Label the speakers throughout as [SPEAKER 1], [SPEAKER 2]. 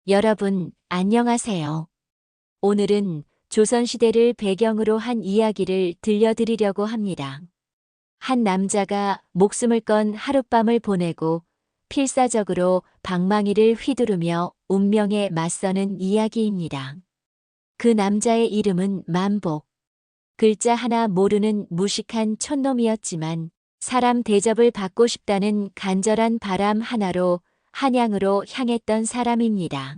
[SPEAKER 1] 여러분, 안녕하세요. 오늘은 조선시대를 배경으로 한 이야기를 들려드리려고 합니다. 한 남자가 목숨을 건 하룻밤을 보내고 필사적으로 방망이를 휘두르며 운명에 맞서는 이야기입니다. 그 남자의 이름은 만복. 글자 하나 모르는 무식한 촌놈이었지만 사람 대접을 받고 싶다는 간절한 바람 하나로 한양으로 향했던 사람입니다.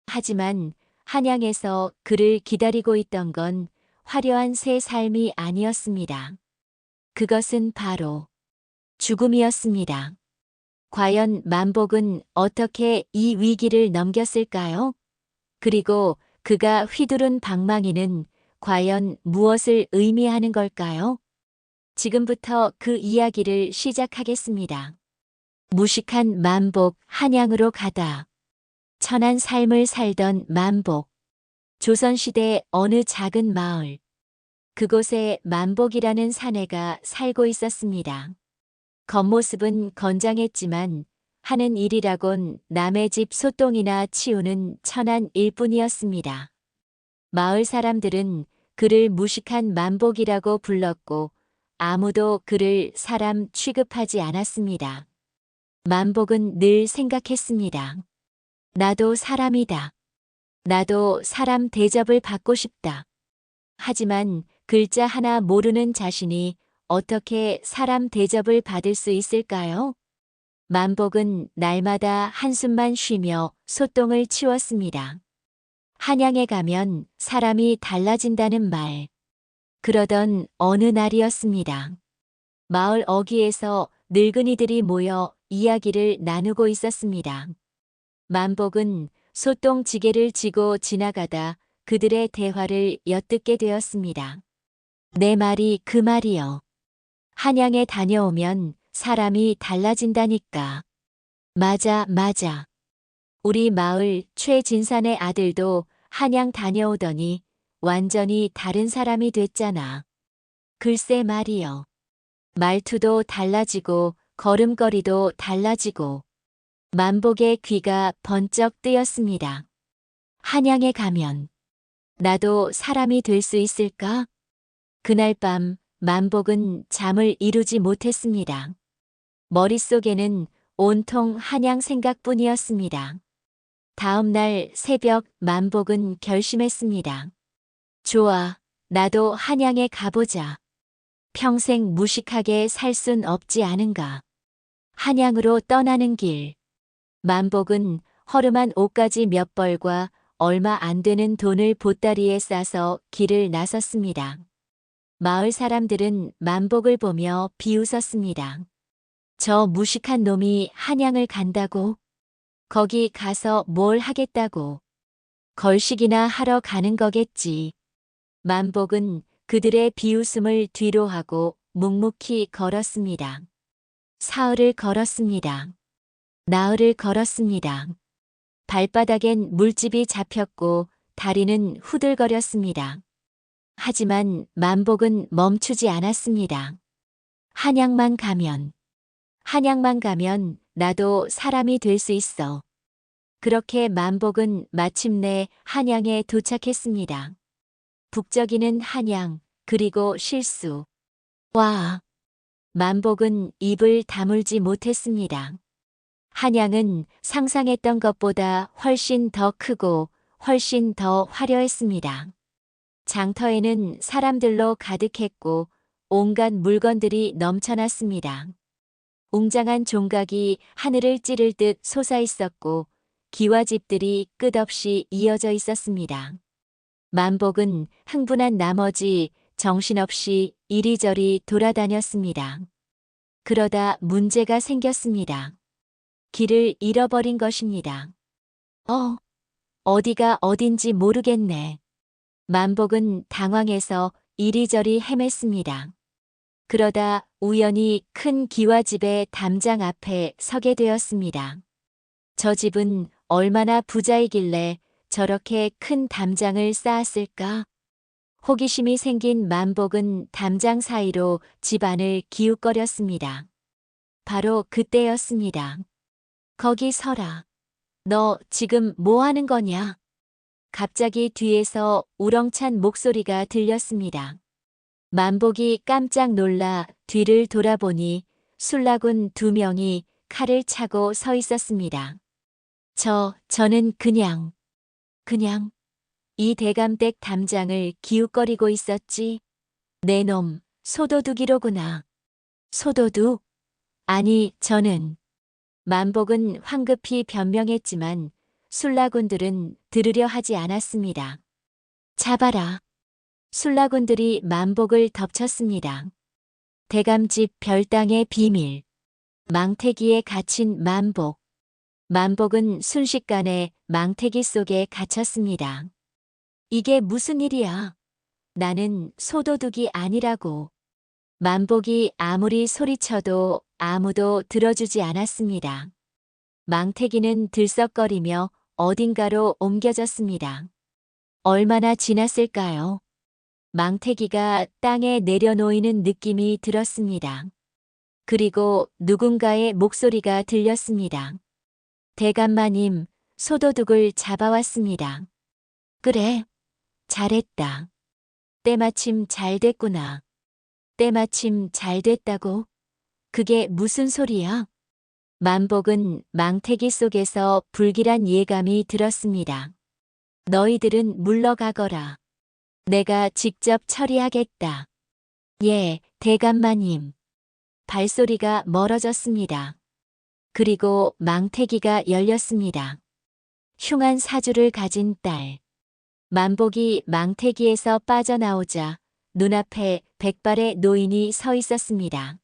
[SPEAKER 1] 하지만 한양에서 그를 기다리고 있던 건 화려한 새 삶이 아니었습니다. 그것은 바로 죽음이었습니다. 과연 만복은 어떻게 이 위기를 넘겼을까요? 그리고 그가 휘두른 방망이는 과연 무엇을 의미하는 걸까요? 지금부터 그 이야기를 시작하겠습니다. 무식한 만복 한양으로 가다. 천한 삶을 살던 만복. 조선시대 어느 작은 마을. 그곳에 만복이라는 사내가 살고 있었습니다. 겉모습은 건장했지만 하는 일이라곤 남의 집 소똥이나 치우는 천한 일뿐이었습니다. 마을 사람들은 그를 무식한 만복이라고 불렀고 아무도 그를 사람 취급하지 않았습니다. 만복은 늘 생각했습니다. 나도 사람이다. 나도 사람 대접을 받고 싶다. 하지만 글자 하나 모르는 자신이 어떻게 사람 대접을 받을 수 있을까요? 만복은 날마다 한숨만 쉬며 소똥을 치웠습니다. 한양에 가면 사람이 달라진다는 말. 그러던 어느 날이었습니다. 마을 어귀에서 늙은이들이 모여 이야기를 나누고 있었습니다. 만복은 소똥지게를 지고 지나가다 그들의 대화를 엿듣게 되었습니다. 내 말이 그 말이여. 한양에 다녀오면 사람이 달라진다니까. 맞아, 맞아. 우리 마을 최진산의 아들도 한양 다녀오더니 완전히 다른 사람이 됐잖아. 글쎄 말이여. 말투도 달라지고 걸음걸이도 달라지고. 만복의 귀가 번쩍 뜨였습니다. 한양에 가면 나도 사람이 될 수 있을까? 그날 밤 만복은 잠을 이루지 못했습니다. 머릿속에는 온통 한양 생각뿐이었습니다. 다음 날 새벽 만복은 결심했습니다. 좋아, 나도 한양에 가보자. 평생 무식하게 살 순 없지 않은가. 한양으로 떠나는 길. 만복은 허름한 옷가지 몇 벌과 얼마 안 되는 돈을 보따리에 싸서 길을 나섰습니다. 마을 사람들은 만복을 보며 비웃었습니다. 저 무식한 놈이 한양을 간다고? 거기 가서 뭘 하겠다고? 걸식이나 하러 가는 거겠지. 만복은 그들의 비웃음을 뒤로하고 묵묵히 걸었습니다. 사흘을 걸었습니다. 나흘을 걸었습니다. 발바닥엔 물집이 잡혔고 다리는 후들거렸습니다. 하지만 만복은 멈추지 않았습니다. 한양만 가면 나도 사람이 될 수 있어. 그렇게 만복은 마침내 한양에 도착했습니다. 북적이는 한양, 그리고 실수. 와! 만복은 입을 다물지 못했습니다. 한양은 상상했던 것보다 훨씬 더 크고 훨씬 더 화려했습니다. 장터에는 사람들로 가득했고 온갖 물건들이 넘쳐났습니다. 웅장한 종각이 하늘을 찌를 듯 솟아있었고 기와집들이 끝없이 이어져 있었습니다. 만복은 흥분한 나머지 정신없이 이리저리 돌아다녔습니다. 그러다 문제가 생겼습니다. 길을 잃어버린 것입니다. 어디가 어딘지 모르겠네. 만복은 당황해서 이리저리 헤맸습니다. 그러다 우연히 큰 기와집의 담장 앞에 서게 되었습니다. 저 집은 얼마나 부자이길래 저렇게 큰 담장을 쌓았을까? 호기심이 생긴 만복은 담장 사이로 집 안을 기웃거렸습니다. 바로 그때였습니다. 거기 서라. 너 지금 뭐 하는 거냐? 갑자기 뒤에서 우렁찬 목소리가 들렸습니다. 만복이 깜짝 놀라 뒤를 돌아보니 술라군 2명이 칼을 차고 서 있었습니다. 저는 그냥 이 대감댁 담장을 기웃거리고 있었지. 내 놈, 소도둑이로구나. 소도둑? 아니, 저는. 만복은 황급히 변명했지만 술라군들은 들으려 하지 않았습니다. 잡아라. 술라군들이 만복을 덮쳤습니다. 대감집 별당의 비밀. 망태기에 갇힌 만복. 만복은 순식간에 망태기 속에 갇혔습니다. 이게 무슨 일이야? 나는 소도둑이 아니라고. 만복이 아무리 소리쳐도 아무도 들어주지 않았습니다. 망태기는 들썩거리며 어딘가로 옮겨졌습니다. 얼마나 지났을까요? 망태기가 땅에 내려놓이는 느낌이 들었습니다. 그리고 누군가의 목소리가 들렸습니다. 대감마님, 소도둑을 잡아왔습니다. 그래, 잘했다. 때마침 잘 됐구나. 때마침 잘 됐다고? 그게 무슨 소리야? 만복은 망태기 속에서 불길한 예감이 들었습니다. 너희들은 물러가거라. 내가 직접 처리하겠다. 예, 대감마님. 발소리가 멀어졌습니다. 그리고 망태기가 열렸습니다. 흉한 사주를 가진 딸. 만복이 망태기에서 빠져나오자 눈앞에 백발의 노인이 서 있었습니다.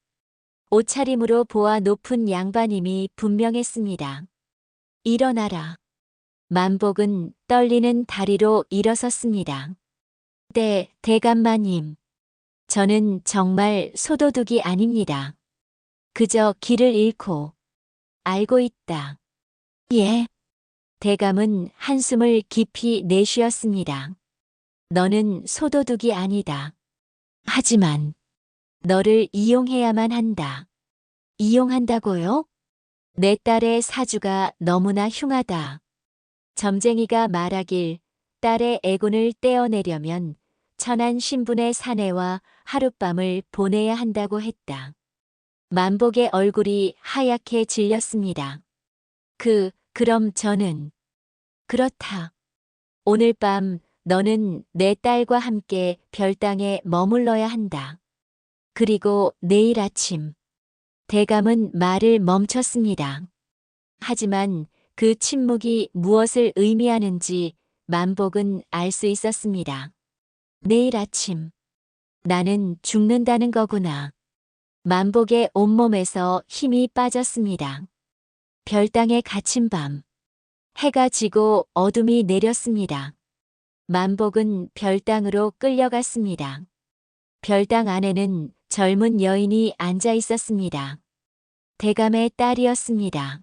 [SPEAKER 1] 옷차림으로 보아 높은 양반임이 분명했습니다. 일어나라. 만복은 떨리는 다리로 일어섰습니다. 네, 대감마님. 저는 정말 소도둑이 아닙니다. 그저 길을 잃고. 알고 있다. 예. 대감은 한숨을 깊이 내쉬었습니다. 너는 소도둑이 아니다. 하지만 너를 이용해야만 한다. 이용한다고요? 내 딸의 사주가 너무나 흉하다. 점쟁이가 말하길 딸의 애군을 떼어내려면 천한 신분의 사내와 하룻밤을 보내야 한다고 했다. 만복의 얼굴이 하얗게 질렸습니다. 그럼 저는. 그렇다. 오늘 밤 너는 내 딸과 함께 별당에 머물러야 한다. 그리고 내일 아침. 대감은 말을 멈췄습니다. 하지만 그 침묵이 무엇을 의미하는지 만복은 알 수 있었습니다. 내일 아침. 나는 죽는다는 거구나. 만복의 온몸에서 힘이 빠졌습니다. 별당에 갇힌 밤. 해가 지고 어둠이 내렸습니다. 만복은 별당으로 끌려갔습니다. 별당 안에는 젊은 여인이 앉아 있었습니다. 대감의 딸이었습니다.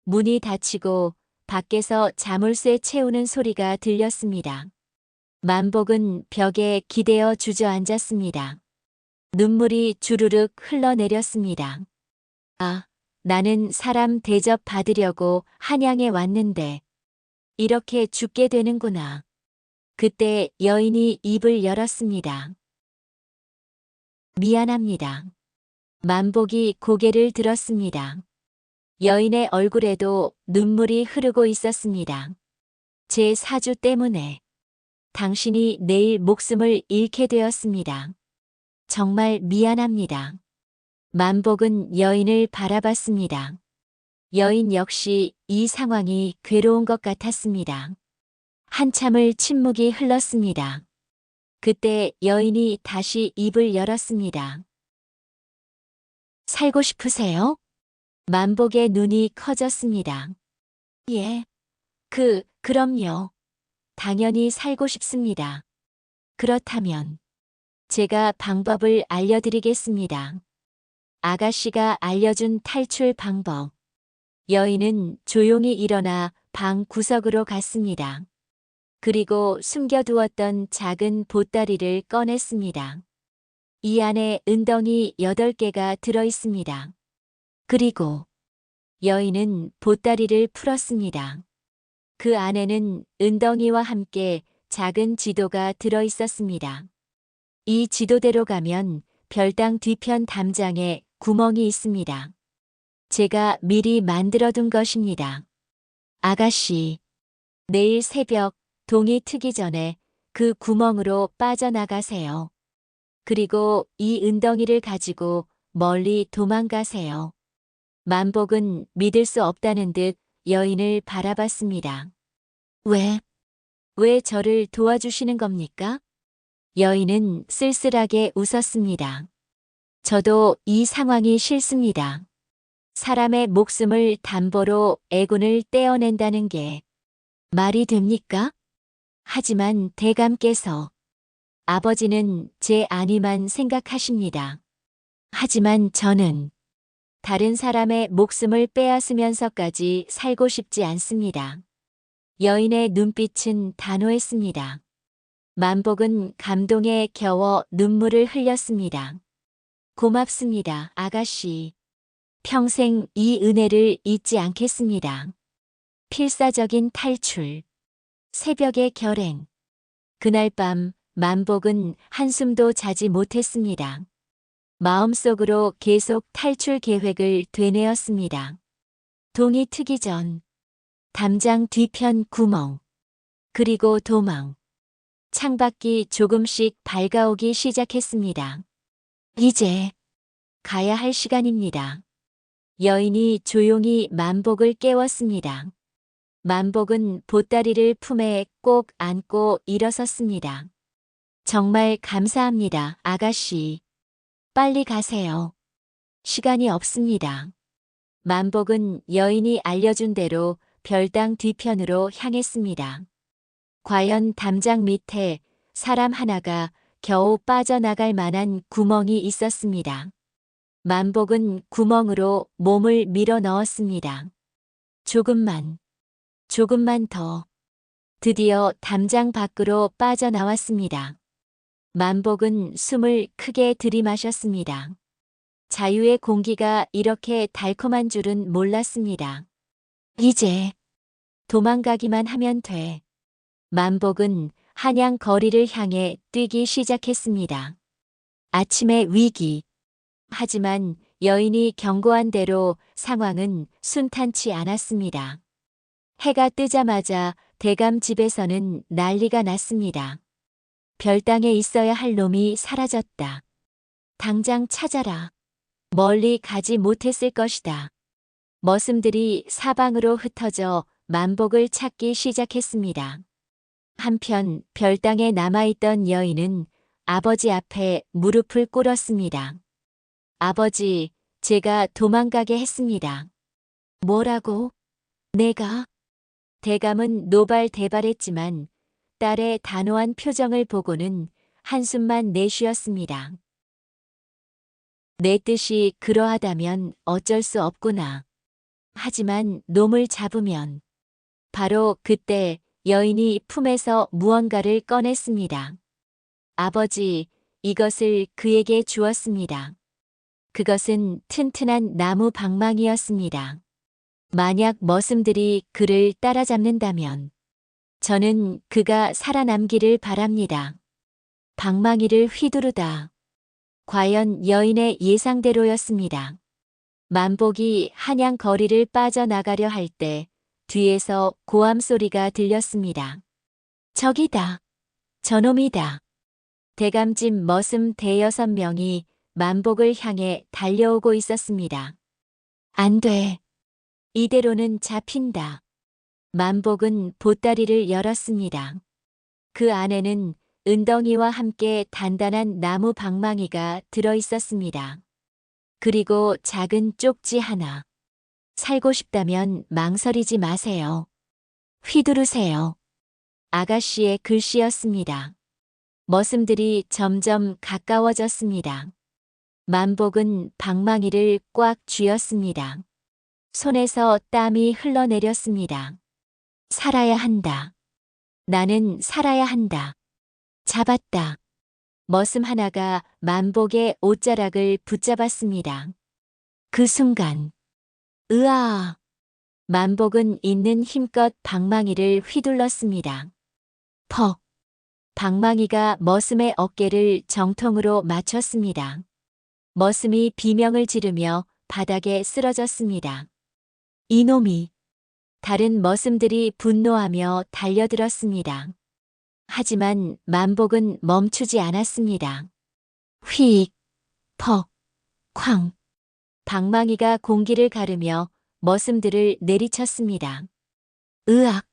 [SPEAKER 1] 문이 닫히고 밖에서 자물쇠 채우는 소리가 들렸습니다. 만복은 벽에 기대어 주저앉았습니다. 눈물이 주르륵 흘러내렸습니다. 아, 나는 사람 대접 받으려고 한양에 왔는데 이렇게 죽게 되는구나. 그때 여인이 입을 열었습니다. 미안합니다. 만복이 고개를 들었습니다. 여인의 얼굴에도 눈물이 흐르고 있었습니다. 제 사주 때문에 당신이 내일 목숨을 잃게 되었습니다. 정말 미안합니다. 만복은 여인을 바라봤습니다. 여인 역시 이 상황이 괴로운 것 같았습니다. 한참을 침묵이 흘렀습니다. 그때 여인이 다시 입을 열었습니다. 살고 싶으세요? 만복의 눈이 커졌습니다. 예. 그럼요. 당연히 살고 싶습니다. 그렇다면 제가 방법을 알려드리겠습니다. 아가씨가 알려준 탈출 방법. 여인은 조용히 일어나 방 구석으로 갔습니다. 그리고 숨겨두었던 작은 보따리를 꺼냈습니다. 이 안에 은덩이 8개가 들어있습니다. 그리고 여인은 보따리를 풀었습니다. 그 안에는 은덩이와 함께 작은 지도가 들어 있었습니다. 이 지도대로 가면 별당 뒤편 담장에 구멍이 있습니다. 제가 미리 만들어둔 것입니다. 아가씨, 내일 새벽 동이 트기 전에 그 구멍으로 빠져나가세요. 그리고 이 은덩이를 가지고 멀리 도망가세요. 만복은 믿을 수 없다는 듯 여인을 바라봤습니다. 왜 저를 도와주시는 겁니까? 여인은 쓸쓸하게 웃었습니다. 저도 이 상황이 싫습니다. 사람의 목숨을 담보로 애군을 떼어낸다는 게 말이 됩니까? 하지만 대감께서 아버지는 제 안위만 생각하십니다. 하지만 저는 다른 사람의 목숨을 빼앗으면서까지 살고 싶지 않습니다. 여인의 눈빛은 단호했습니다. 만복은 감동에 겨워 눈물을 흘렸습니다. 고맙습니다, 아가씨. 평생 이 은혜를 잊지 않겠습니다. 필사적인 탈출. 새벽의 결행. 그날 밤 만복은 한숨도 자지 못했습니다. 마음속으로 계속 탈출 계획을 되뇌었습니다. 동이 트기 전, 담장 뒤편 구멍, 그리고 도망. 창밖이 조금씩 밝아오기 시작했습니다. 이제 가야 할 시간입니다. 여인이 조용히 만복을 깨웠습니다. 만복은 보따리를 품에 꼭 안고 일어섰습니다. 정말 감사합니다, 아가씨. 빨리 가세요. 시간이 없습니다. 만복은 여인이 알려준 대로 별당 뒤편으로 향했습니다. 과연 담장 밑에 사람 하나가 겨우 빠져나갈 만한 구멍이 있었습니다. 만복은 구멍으로 몸을 밀어 넣었습니다. 조금만 더. 드디어 담장 밖으로 빠져나왔습니다. 만복은 숨을 크게 들이마셨습니다. 자유의 공기가 이렇게 달콤한 줄은 몰랐습니다. 이제 도망가기만 하면 돼. 만복은 한양 거리를 향해 뛰기 시작했습니다. 아침의 위기. 하지만 여인이 경고한 대로 상황은 순탄치 않았습니다. 해가 뜨자마자 대감 집에서는 난리가 났습니다. 별당에 있어야 할 놈이 사라졌다. 당장 찾아라. 멀리 가지 못했을 것이다. 머슴들이 사방으로 흩어져 만복을 찾기 시작했습니다. 한편 별당에 남아있던 여인은 아버지 앞에 무릎을 꿇었습니다. 아버지, 제가 도망가게 했습니다. 뭐라고? 내가? 대감은 노발대발했지만 딸의 단호한 표정을 보고는 한숨만 내쉬었습니다. 내 뜻이 그러하다면 어쩔 수 없구나. 하지만 놈을 잡으면. 바로 그때 여인이 품에서 무언가를 꺼냈습니다. 아버지, 이것을 그에게 주었습니다. 그것은 튼튼한 나무 방망이였습니다. 만약 머슴들이 그를 따라잡는다면 저는 그가 살아남기를 바랍니다. 방망이를 휘두르다. 과연 여인의 예상대로였습니다. 만복이 한양 거리를 빠져나가려 할 때 뒤에서 고함 소리가 들렸습니다. 저기다. 저놈이다. 대감집 머슴 대여섯 명이 만복을 향해 달려오고 있었습니다. 안 돼. 이대로는 잡힌다. 만복은 보따리를 열었습니다. 그 안에는 은덩이와 함께 단단한 나무 방망이가 들어 있었습니다. 그리고 작은 쪽지 하나. 살고 싶다면 망설이지 마세요. 휘두르세요. 아가씨의 글씨였습니다. 머슴들이 점점 가까워졌습니다. 만복은 방망이를 꽉 쥐었습니다. 손에서 땀이 흘러내렸습니다. 살아야 한다. 나는 살아야 한다. 잡았다. 머슴 하나가 만복의 옷자락을 붙잡았습니다. 그 순간, 으아! 만복은 있는 힘껏 방망이를 휘둘렀습니다. 퍽! 방망이가 머슴의 어깨를 정통으로 맞췄습니다. 머슴이 비명을 지르며 바닥에 쓰러졌습니다. 이놈이! 다른 머슴들이 분노하며 달려들었습니다. 하지만 만복은 멈추지 않았습니다. 휙! 퍽! 쾅! 방망이가 공기를 가르며 머슴들을 내리쳤습니다. 으악!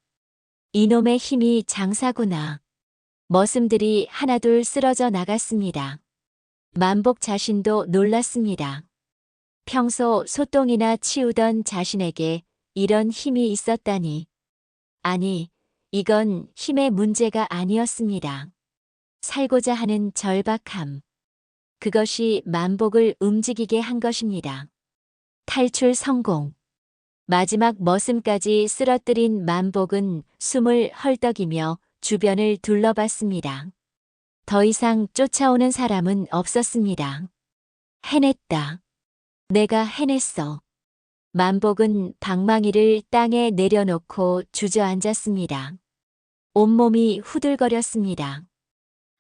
[SPEAKER 1] 이놈의 힘이 장사구나. 머슴들이 하나둘 쓰러져 나갔습니다. 만복 자신도 놀랐습니다. 평소 소똥이나 치우던 자신에게 이런 힘이 있었다니. 아니, 이건 힘의 문제가 아니었습니다. 살고자 하는 절박함. 그것이 만복을 움직이게 한 것입니다. 탈출 성공. 마지막 머슴까지 쓰러뜨린 만복은 숨을 헐떡이며 주변을 둘러봤습니다. 더 이상 쫓아오는 사람은 없었습니다. 해냈다. 내가 해냈어. 만복은 방망이를 땅에 내려놓고 주저앉았습니다. 온몸이 후들거렸습니다.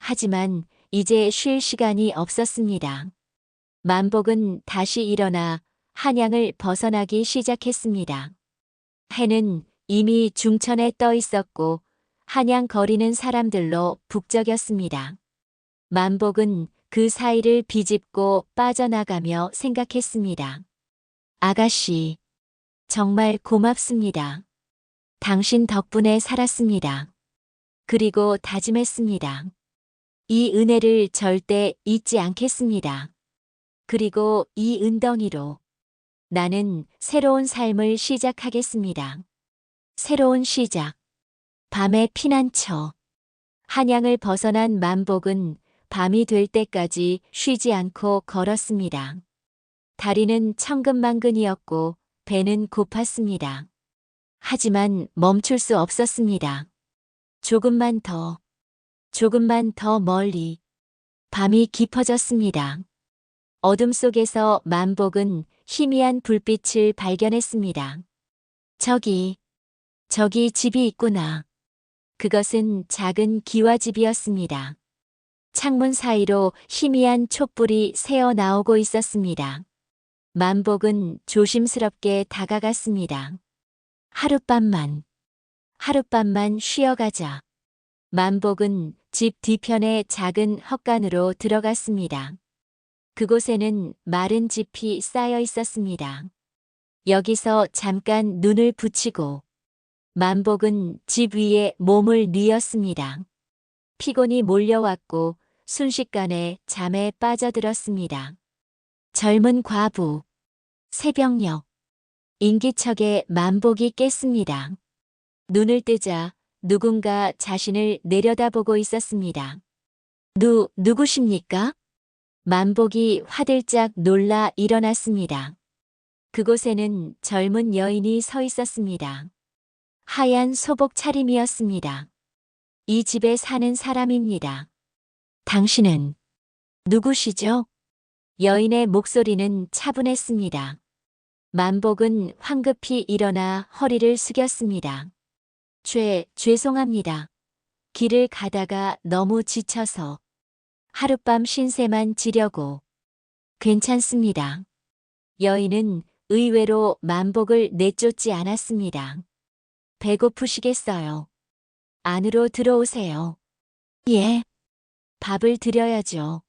[SPEAKER 1] 하지만 이제 쉴 시간이 없었습니다. 만복은 다시 일어나 한양을 벗어나기 시작했습니다. 해는 이미 중천에 떠 있었고 한양 거리는 사람들로 북적였습니다. 만복은 그 사이를 비집고 빠져나가며 생각했습니다. 아가씨, 정말 고맙습니다. 당신 덕분에 살았습니다. 그리고 다짐했습니다. 이 은혜를 절대 잊지 않겠습니다. 그리고 이 은덩이로 나는 새로운 삶을 시작하겠습니다. 새로운 시작. 밤의 피난처. 한양을 벗어난 만복은 밤이 될 때까지 쉬지 않고 걸었습니다. 다리는 천근만근이었고 배는 고팠습니다. 하지만 멈출 수 없었습니다. 조금만 더 멀리. 밤이 깊어졌습니다. 어둠 속에서 만복은 희미한 불빛을 발견했습니다. 저기 집이 있구나. 그것은 작은 기와집이었습니다. 창문 사이로 희미한 촛불이 새어 나오고 있었습니다. 만복은 조심스럽게 다가갔습니다. 하룻밤만 쉬어가자. 만복은 집 뒤편의 작은 헛간으로 들어갔습니다. 그곳에는 마른 짚이 쌓여 있었습니다. 여기서 잠깐 눈을 붙이고 만복은 집 위에 몸을 뉘었습니다. 피곤이 몰려왔고 순식간에 잠에 빠져들었습니다. 젊은 과부, 새벽녘, 인기척에 만복이 깼습니다. 눈을 뜨자 누군가 자신을 내려다보고 있었습니다. 누구십니까? 만복이 화들짝 놀라 일어났습니다. 그곳에는 젊은 여인이 서 있었습니다. 하얀 소복 차림이었습니다. 이 집에 사는 사람입니다. 당신은 누구시죠? 여인의 목소리는 차분했습니다. 만복은 황급히 일어나 허리를 숙였습니다. 죄송합니다. 길을 가다가 너무 지쳐서 하룻밤 쉰새만 지려고. 괜찮습니다. 여인은 의외로 만복을 내쫓지 않았습니다. 배고프시겠어요. 안으로 들어오세요. 예. 밥을 드려야죠.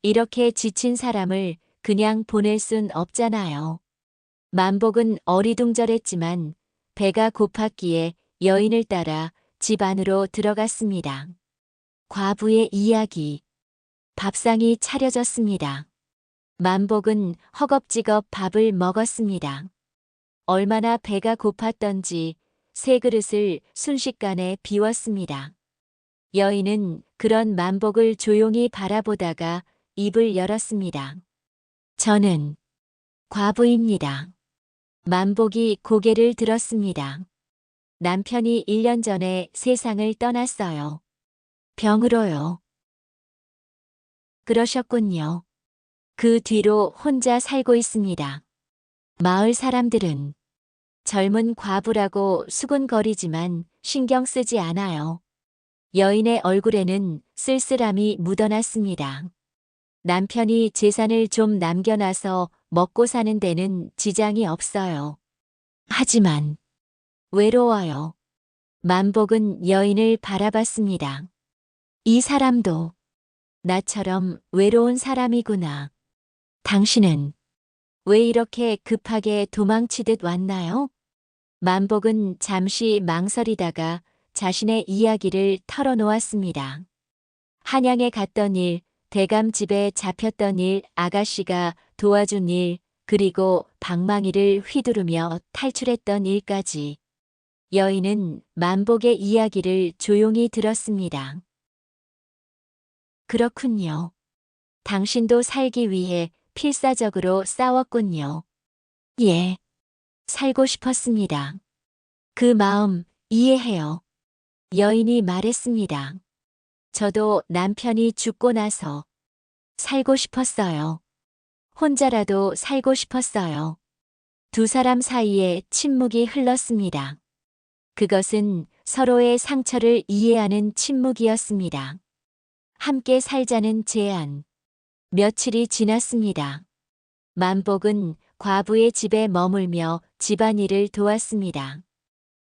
[SPEAKER 1] 이렇게 지친 사람을 그냥 보낼 순 없잖아요. 만복은 어리둥절했지만 배가 고팠기에 여인을 따라 집 안으로 들어갔습니다. 과부의 이야기. 밥상이 차려졌습니다. 만복은 허겁지겁 밥을 먹었습니다. 얼마나 배가 고팠던지 세 그릇을 순식간에 비웠습니다. 여인은 그런 만복을 조용히 바라보다가 입을 열었습니다. 저는 과부입니다. 만복이 고개를 들었습니다. 남편이 1년 전에 세상을 떠났어요. 병으로요. 그러셨군요. 그 뒤로 혼자 살고 있습니다. 마을 사람들은 젊은 과부라고 수군거리지만 신경 쓰지 않아요. 여인의 얼굴에는 쓸쓸함이 묻어났습니다. 남편이 재산을 좀 남겨놔서 먹고 사는 데는 지장이 없어요. 하지만 외로워요. 만복은 여인을 바라봤습니다. 이 사람도 나처럼 외로운 사람이구나. 당신은 왜 이렇게 급하게 도망치듯 왔나요? 만복은 잠시 망설이다가 자신의 이야기를 털어놓았습니다. 한양에 갔던 일, 대감 집에 잡혔던 일, 아가씨가 도와준 일, 그리고 방망이를 휘두르며 탈출했던 일까지. 여인은 만복의 이야기를 조용히 들었습니다. 그렇군요. 당신도 살기 위해 필사적으로 싸웠군요. 예, 살고 싶었습니다. 그 마음 이해해요. 여인이 말했습니다. 저도 남편이 죽고 나서 살고 싶었어요. 혼자라도 살고 싶었어요. 두 사람 사이에 침묵이 흘렀습니다. 그것은 서로의 상처를 이해하는 침묵이었습니다. 함께 살자는 제안. 며칠이 지났습니다. 만복은 과부의 집에 머물며 집안일을 도왔습니다.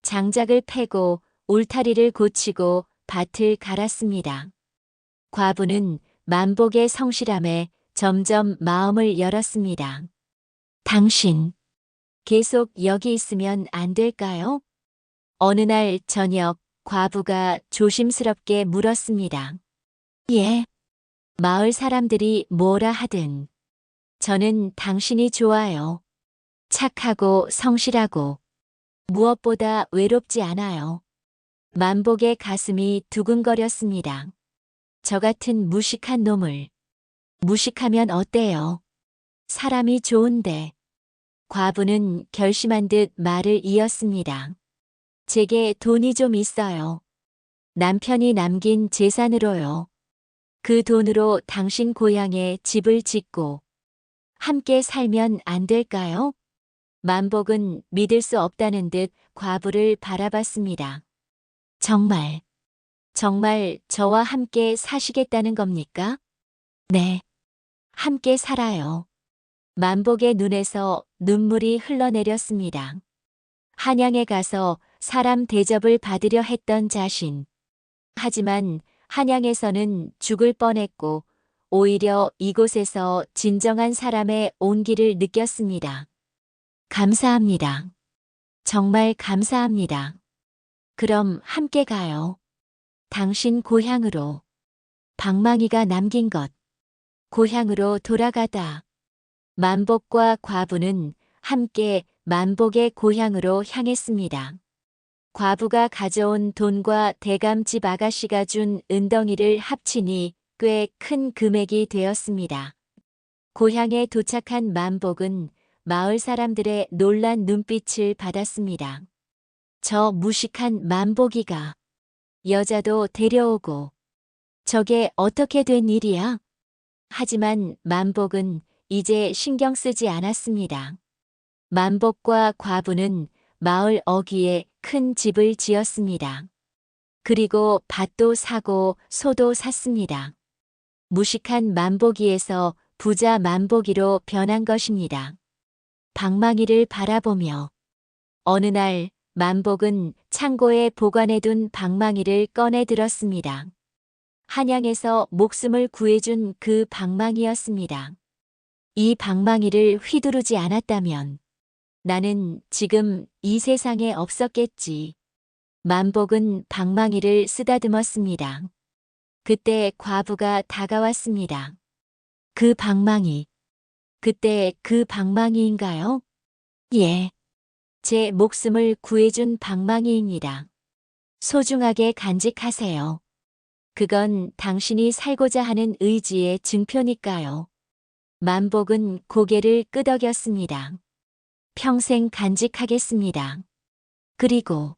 [SPEAKER 1] 장작을 패고 울타리를 고치고 밭을 갈았습니다. 과부는 만복의 성실함에 점점 마음을 열었습니다. 당신, 계속 여기 있으면 안 될까요? 어느 날 저녁 과부가 조심스럽게 물었습니다. 예, 마을 사람들이 뭐라 하든 저는 당신이 좋아요. 착하고 성실하고 무엇보다 외롭지 않아요. 만복의 가슴이 두근거렸습니다. 저 같은 무식한 놈을 무식하면 어때요? 사람이 좋은데. 과부는 결심한 듯 말을 이었습니다. 제게 돈이 좀 있어요. 남편이 남긴 재산으로요. 그 돈으로 당신 고향에 집을 짓고 함께 살면 안 될까요? 만복은 믿을 수 없다는 듯 과부를 바라봤습니다. 정말 저와 함께 사시겠다는 겁니까? 네, 함께 살아요. 만복의 눈에서 눈물이 흘러내렸습니다. 한양에 가서 사람 대접을 받으려 했던 자신. 하지만 한양에서는 죽을 뻔했고 오히려 이곳에서 진정한 사람의 온기를 느꼈습니다. 감사합니다. 정말 감사합니다. 그럼 함께 가요. 당신 고향으로. 방망이가 남긴 것. 고향으로 돌아가다. 만복과 과부는 함께 만복의 고향으로 향했습니다. 과부가 가져온 돈과 대감집 아가씨가 준 은덩이를 합치니 꽤 큰 금액이 되었습니다. 고향에 도착한 만복은 마을 사람들의 놀란 눈빛을 받았습니다. 저 무식한 만복이가 여자도 데려오고 저게 어떻게 된 일이야? 하지만 만복은 이제 신경 쓰지 않았습니다. 만복과 과부는 마을 어귀에 큰 집을 지었습니다. 그리고 밭도 사고 소도 샀습니다. 무식한 만복이에서 부자 만복이로 변한 것입니다. 방망이를 바라보며 어느 날 만복은 창고에 보관해둔 방망이를 꺼내 들었습니다. 한양에서 목숨을 구해준 그 방망이였습니다. 이 방망이를 휘두르지 않았다면 나는 지금 이 세상에 없었겠지. 만복은 방망이를 쓰다듬었습니다. 그때 과부가 다가왔습니다. 그 방망이. 그때 그 방망이인가요? 예. 제 목숨을 구해준 방망이입니다. 소중하게 간직하세요. 그건 당신이 살고자 하는 의지의 증표니까요. 만복은 고개를 끄덕였습니다. 평생 간직하겠습니다. 그리고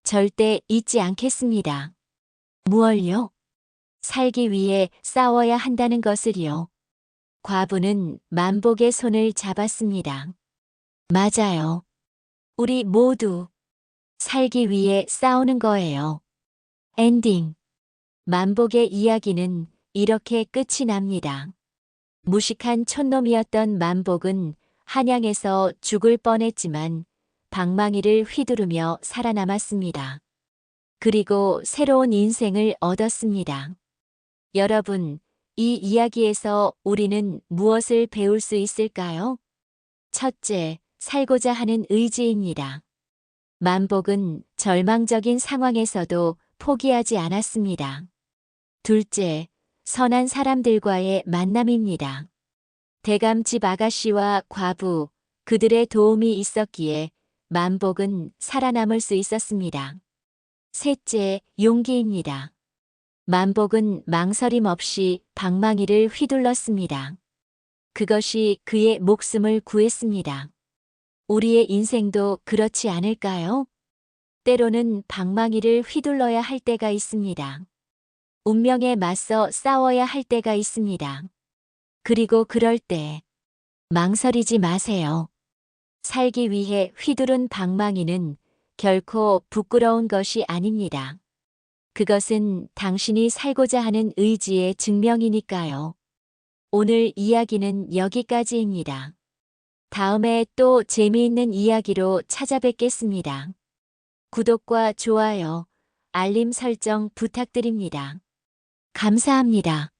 [SPEAKER 1] 절대 잊지 않겠습니다. 무얼요? 살기 위해 싸워야 한다는 것을요. 과부는 만복의 손을 잡았습니다. 맞아요. 우리 모두 살기 위해 싸우는 거예요. 엔딩. 만복의 이야기는 이렇게 끝이 납니다. 무식한 촌놈이었던 만복은 한양에서 죽을 뻔했지만 방망이를 휘두르며 살아남았습니다. 그리고 새로운 인생을 얻었습니다. 여러분, 이 이야기에서 우리는 무엇을 배울 수 있을까요? 첫째, 살고자 하는 의지입니다. 만복은 절망적인 상황에서도 포기하지 않았습니다. 둘째, 선한 사람들과의 만남입니다. 대감집 아가씨와 과부, 그들의 도움이 있었기에 만복은 살아남을 수 있었습니다. 셋째, 용기입니다. 만복은 망설임 없이 방망이를 휘둘렀습니다. 그것이 그의 목숨을 구했습니다. 우리의 인생도 그렇지 않을까요? 때로는 방망이를 휘둘러야 할 때가 있습니다. 운명에 맞서 싸워야 할 때가 있습니다. 그리고 그럴 때 망설이지 마세요. 살기 위해 휘두른 방망이는 결코 부끄러운 것이 아닙니다. 그것은 당신이 살고자 하는 의지의 증명이니까요. 오늘 이야기는 여기까지입니다. 다음에 또 재미있는 이야기로 찾아뵙겠습니다. 구독과 좋아요, 알림 설정 부탁드립니다. 감사합니다.